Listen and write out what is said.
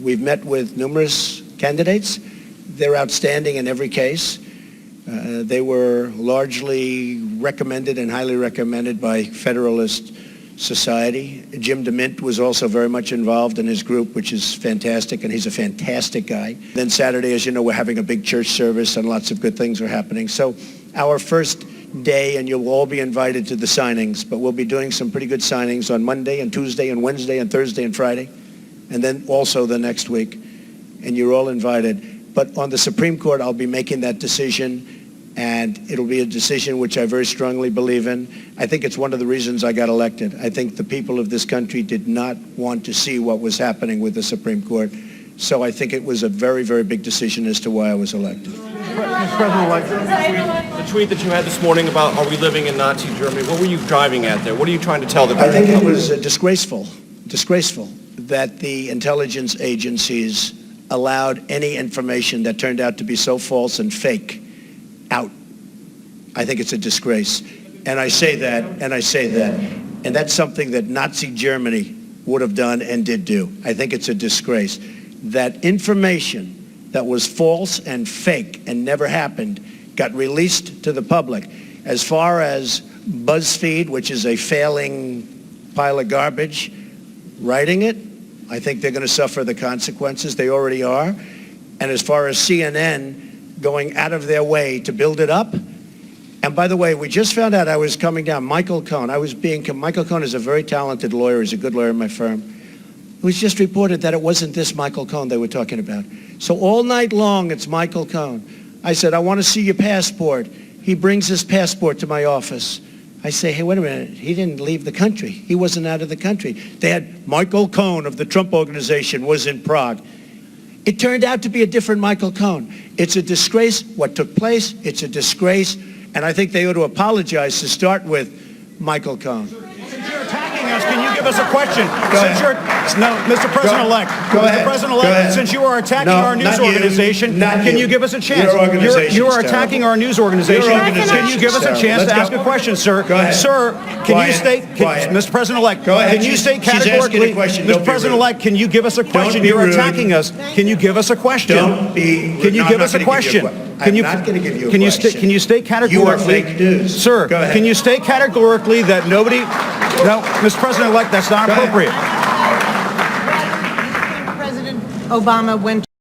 We've met with numerous candidates. They're outstanding in every case. They were largely recommended and highly recommended by Federalist Society. Jim DeMint was also very much involved in his group, which is fantastic, and he's a fantastic guy. Then Saturday, as you know, we're having a big church service and lots of good things are happening. So our first day, and you'll all be invited to the signings, but we'll be doing some pretty good signings on Monday and Tuesday and Wednesday and Thursday and Friday, and then also the next week, and you're all invited. But on the Supreme Court, I'll be making that decision, and it'll be a decision which I very strongly believe in. I think it's one of the reasons I got elected. I think the people of this country did not want to see what was happening with the Supreme Court. So I think it was a very, very big decision as to why I was elected. Mr. President-elect, the tweet that you had this morning about are we living in Nazi Germany, what were you driving at there? What are you trying to tell the I think it was disgraceful that the intelligence agencies allowed any information that turned out to be so false and fake out. I think it's a disgrace. And I say that, and that's something that Nazi Germany would have done and did do. I think it's a disgrace. That information that was false and fake and never happened got released to the public. As far as Buzzfeed, which is a failing pile of garbage, writing it, I think they're going to suffer the consequences. They already are. And as far as CNN going out of their way to build it up, and by the way, we just found out I was coming down, Michael Cohen. Michael Cohen is a very talented lawyer. He's a good lawyer in my firm. It was just reported that it wasn't this Michael Cohen they were talking about. So all night long, it's Michael Cohen. I said, I want to see your passport. He brings his passport to my office. I say, hey, wait a minute. He didn't leave the country. He wasn't out of the country. They had Michael Cohen of the Trump Organization was in Prague. It turned out to be a different Michael Cohen. It's a disgrace what took place. It's a disgrace. And I think they ought to apologize to start with Michael Cohen. Since you're attacking us, can you give us a question? Mr. Go President-elect. ahead. Mr. President-elect, since you are attacking our news organization, can you give us a chance? Your organization you are is attacking terrible. our news organization. Your organization Can you give us a is chance to terrible. ask a question, sir? Go ahead. Sir, can Quiet. you state, Quiet. Mr. President-elect, Go ahead. can you state She's asking categorically, a question. Don't Mr. be President-elect, can you give us a question? be You're rude. attacking us. Can you give us a question? Don't be. Can you No, give I'm us not a gonna give you question? I'm not going to give you a Can question. you state categorically? You are fake news. Sir, Go ahead. can you state categorically that nobody... No, Mr. President-elect, that's not Go ahead. appropriate. President Obama went